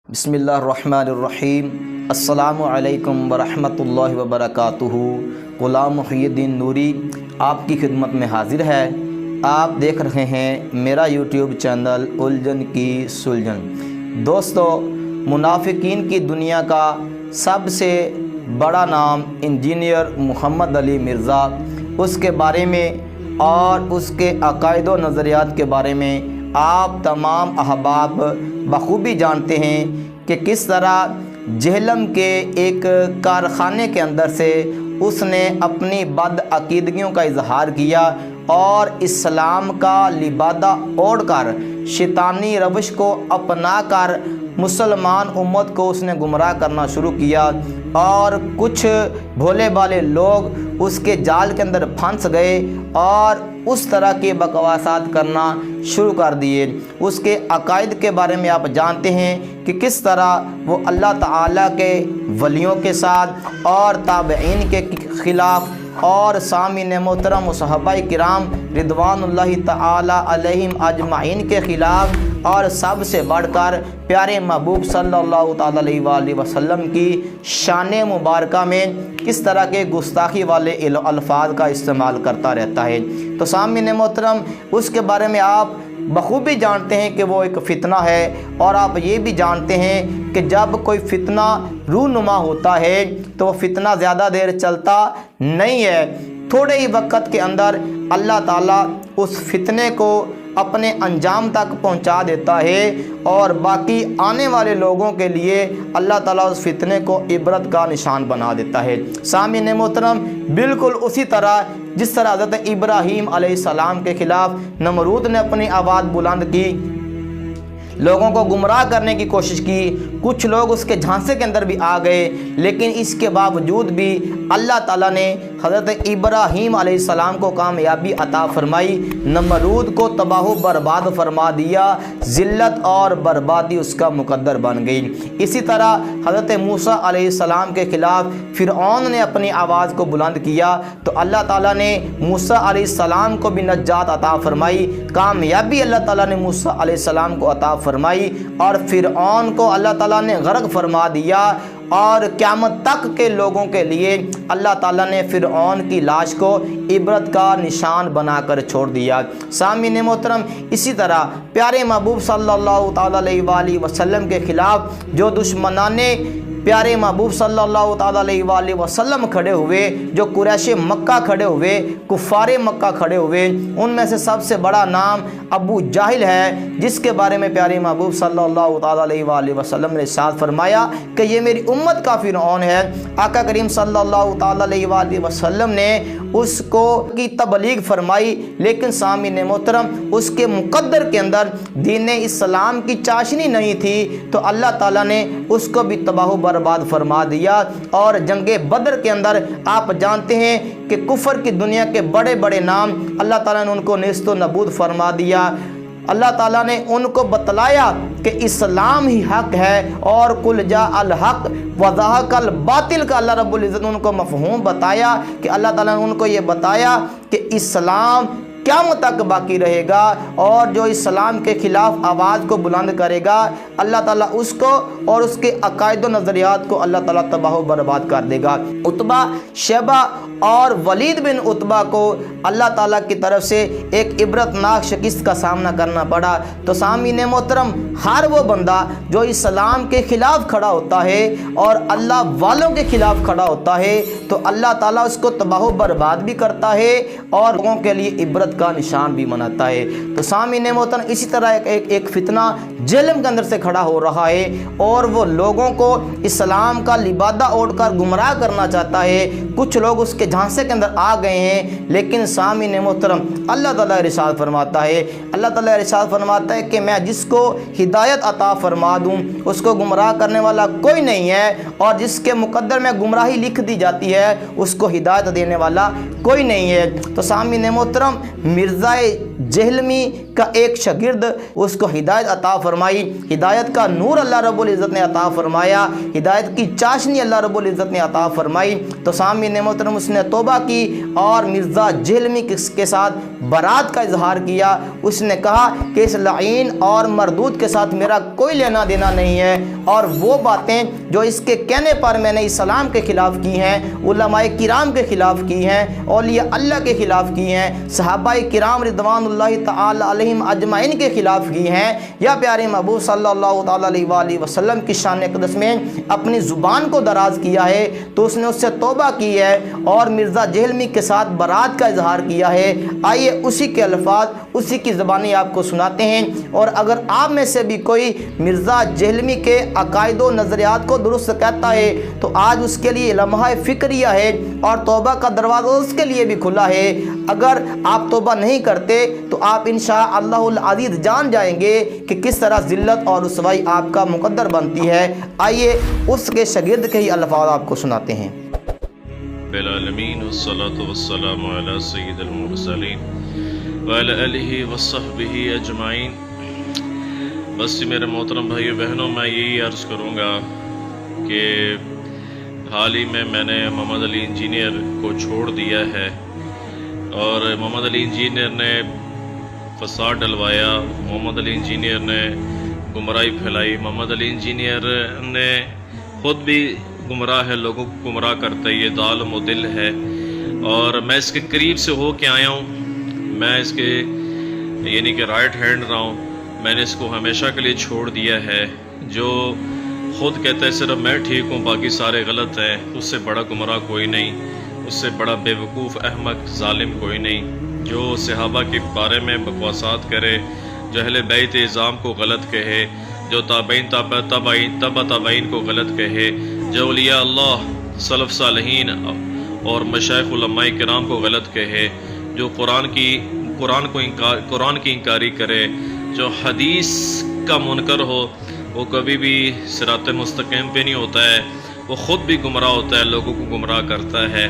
बिस्मिल्लाहिर्रहमानिर्रहीम। अस्सलामु अलैकुम वरहमतुल्लाहि वबरकातुहू। ग़ुलाम मुहियुद्दीन नूरी आपकी खिदमत में हाजिर है। आप देख रहे हैं मेरा यूट्यूब चैनल उलझन की सुलझन। दोस्तों, मुनाफिकीन की दुनिया का सबसे बड़ा नाम इंजीनियर मोहम्मद अली मिर्ज़ा, उसके बारे में और उसके अकायद व नज़रियात के बारे में आप तमाम अहबाब बखूबी जानते हैं कि किस तरह जहलम के एक कारखाने के अंदर से उसने अपनी बदअकीदगियों का इजहार किया और इस्लाम का लिबादा ओढ़कर शैतानी रवश को अपनाकर मुसलमान उम्मत को उसने गुमराह करना शुरू किया और कुछ भोले भाले लोग उसके जाल के अंदर फंस गए और उस तरह के बकवासात करना शुरू कर दिए। उसके अकायद के बारे में आप जानते हैं कि किस तरह वो अल्लाह ताला के वलियों के साथ और ताबईन के ख़िलाफ़ और सामीन मोहतरम सहाबाए किराम रिदवानुल्लाहि ताला अलैहिम अजमाइन के ख़िलाफ़ और सबसे बढ़कर प्यारे महबूब सल्लल्लाहु ताला अलैहि वसल्लम की शान मुबारका में किस तरह के गुस्ताखी वाले अल्फाज का इस्तेमाल करता रहता है। तो सामीन मोहतरम, उसके बारे में आप बखूबी जानते हैं कि वो एक फ़ितना है और आप ये भी जानते हैं कि जब कोई फ़ितना रूनुमा होता है तो वो फ़ितना ज़्यादा देर चलता नहीं है। थोड़े ही वक्त के अंदर अल्लाह ताला उस फ़ितने को अपने अंजाम तक पहुंचा देता है और बाकी आने वाले लोगों के लिए अल्लाह ताला उस फितने को इबरत का निशान बना देता है। सामीन मोहतरम, बिल्कुल उसी तरह जिस तरह हज़रत इब्राहीम अलैहिस्सलाम के ख़िलाफ़ नमरूद ने अपनी आवाज़ बुलंद की, लोगों को गुमराह करने की कोशिश की, कुछ लोग उसके झांसे के अंदर भी आ गए, लेकिन इसके बावजूद भी अल्लाह ताला ने हज़रत इब्राहीम अलैहिस्सलाम को कामयाबी अता फरमाई, नमरूद को तबाह बर्बाद फरमा दिया, ज़िल्लत और बर्बादी उसका मुकद्दर बन गई। इसी तरह हज़रत मूसा अलैहिस्सलाम के ख़िलाफ़ फ़िरऔन ने अपनी आवाज़ को बुलंद किया तो अल्लाह ताला ने मूसा अलैहिस्सलाम को भी नजात अता फरमाई, कामयाबी अल्लाह ताला ने मूसा अलैहिस्सलाम को अता फरमाई और फ़िरऔन को अल्लाह ताला ने गर्क फरमा दिया और क़यामत तक के लोगों के लिए अल्लाह ताला ने फ़िरऔन की लाश को इबरत का निशान बनाकर छोड़ दिया। सामीन मोहतरम, इसी तरह प्यारे महबूब सल्लल्लाहु ताला अलैहि वसल्लम के ख़िलाफ़ जो दुश्मनाने प्यारे महबूब सल्लल्लाहु ताला अलैहि वसल्लम खड़े हुए, जो कुरैश मक्का खड़े हुए, कुफ़ारे मक्का खड़े हुए, उनमें से सबसे बड़ा नाम अबू जाहिल है, जिसके बारे में प्यारे महबूब सल्लल्लाहु ताला अलैहि वसल्लम ने इरशाद फरमाया कि ये मेरी उम्मत का फ़िरऔन है। आका करीम सल्लल्लाहु ताला अलैहि वसल्लम ने उसको की तबलीग फरमाई, लेकिन सामीन मोहतरम, उसके मुकद्दर के अंदर दीन इस्लाम की चाशनी नहीं थी तो अल्लाह ताला ने उसको भी तबाह बर्बाद फरमा दिया। और जंगे बदर के अंदर आप जानते हैं कि कुफर की दुनिया के बड़े बड़े नाम अल्लाह ताला ने उनको नेस्तो नबूद फरमा दिया। अल्लाह ताला ने उनको बतलाया कि इस्लाम ही हक है और कुल जा अल हक वज़हकल बातिल का अल्लाह रब्बुल इज़्ज़त ने उनको मफ़हूम बताया कि अल्लाह ताला ने उनको ये बताया कि इस्लाम क़यामत तक बाकी रहेगा और जो इस्लाम के ख़िलाफ़ आवाज़ को बुलंद करेगा अल्लाह ताला उसको और उसके अकायद व नज़रियात को अल्लाह ताला तबाह बर्बाद कर देगा। उतबा, शैबा और वलीद बिन उतबा को अल्लाह ताला की तरफ से एक इबरतनाक शिकस्त का सामना करना पड़ा। तो सामीन मोहतरम, हर वो बंदा जो इस्लाम के ख़िलाफ़ खड़ा होता है और अल्लाह वालों के ख़िलाफ़ खड़ा होता है तो अल्लाह ताला उसको तबाह बर्बाद भी करता है और लोगों के लिए इबरत का निशान भी मनाता है। तो सामीन मोहतरम, इसी तरह एक फ़ितना जेलम के अंदर से खड़ा हो रहा है और वो लोगों को इस्लाम का लिबादा ओढ़कर गुमराह करना चाहता है। कुछ लोग उसके झांसे के अंदर आ गए हैं, लेकिन सामीन मोहतरम, अल्लाह ताला इरशाद फरमाता है, अल्लाह ताला इरशाद फरमाता है कि मैं जिसको हिदायत अता फरमा दूँ उसको गुमराह करने वाला कोई नहीं है اور جس کے مقدر میں گمراہی لکھ دی جاتی ہے اس کو ہدایت دینے والا کوئی نہیں ہے۔ تو سامعین محترم، مرزا جہلمی کا ایک شاگرد، اس کو ہدایت عطا فرمائی، ہدایت کا نور اللہ رب العزت نے عطا فرمایا، ہدایت کی چاشنی اللہ رب العزت نے عطا فرمائی۔ تو سامعین محترم، اس نے توبہ کی اور مرزا جہلمی کے ساتھ برات کا اظہار کیا۔ اس نے کہا کہ اس لعین اور مردود کے ساتھ میرا کوئی لینا دینا نہیں ہے، اور وہ باتیں جو اس کے کہنے پر میں نے اسلام کے خلاف کی ہیں، علماء کرام کے خلاف کی ہیں، اولیاء اللہ کے خلاف کی ہیں، صحابہ کرام رضوان اللہ تعالی علیہم اجمعین کے خلاف کی ہیں، یا پیارے محبوب صلی اللہ تعالی علیہ وآلہ وسلم کی شان اقدس میں اپنی زبان کو دراز کیا ہے، تو اس نے اس سے توبہ کی ہے اور مرزا جہلمی کے ساتھ برات کا اظہار کیا ہے۔ آئیے اسی کے الفاظ، اسی کی زبانی آپ کو سناتے ہیں، اور اگر آپ میں سے بھی کوئی مرزا جہلمی کے عقائد و نظریات کو درست کہتا ہے تو آج اس کے لیے لمحہ فکریہ ہے اور توبہ کا دروازہ اس کے لیے بھی کھلا ہے۔ اگر آپ توبہ نہیں کرتے تو آپ انشاءاللہ العزیز جان جائیں گے کہ کس طرح ذلت اور رسوائی آپ کا مقدر بنتی ہے۔ آئیے اس کے شاگرد کے ہی الفاظ آپ کو سناتے ہیں۔ بالعالمین والصلاة والسلام علی سید المرسلین وعلی آلہ وصحبہ اجمعین۔ بس میرے محترم بھائیو بہنوں، میں یہی عرض کروں گا کہ حال ہی میں نے محمد علی انجینئر کو چھوڑ دیا ہے، اور محمد علی انجینئر نے فساد ڈلوایا، محمد علی انجینئر نے گمراہی پھیلائی، محمد علی انجینئر نے خود بھی گمراہ ہے، لوگوں کو گمراہ کرتا ہے، یہ ظالم و دل ہے، اور میں اس کے قریب سے ہو کے آیا ہوں، میں اس کے یعنی کہ رائٹ ہینڈ رہا ہوں۔ میں نے اس کو ہمیشہ کے لیے چھوڑ دیا ہے۔ جو خود کہتا ہے صرف میں ٹھیک ہوں باقی سارے غلط ہیں، اس سے بڑا گمراہ کوئی نہیں، اس سے بڑا بے وقوف احمق ظالم کوئی نہیں۔ جو صحابہ کے بارے میں بکواسات کرے، جو اہل بیت اعظام کو غلط کہے، جو تابعین تبع تابعین کو غلط کہے، جو اولیاء اللہ سلف صالحین اور مشائخ علماء کرام کو غلط کہے، جو قرآن کی انکاری کرے، جو حدیث کا منکر ہو، وہ کبھی بھی صراط مستقیم پہ نہیں ہوتا ہے، وہ خود بھی گمراہ ہوتا ہے، لوگوں کو گمراہ کرتا ہے۔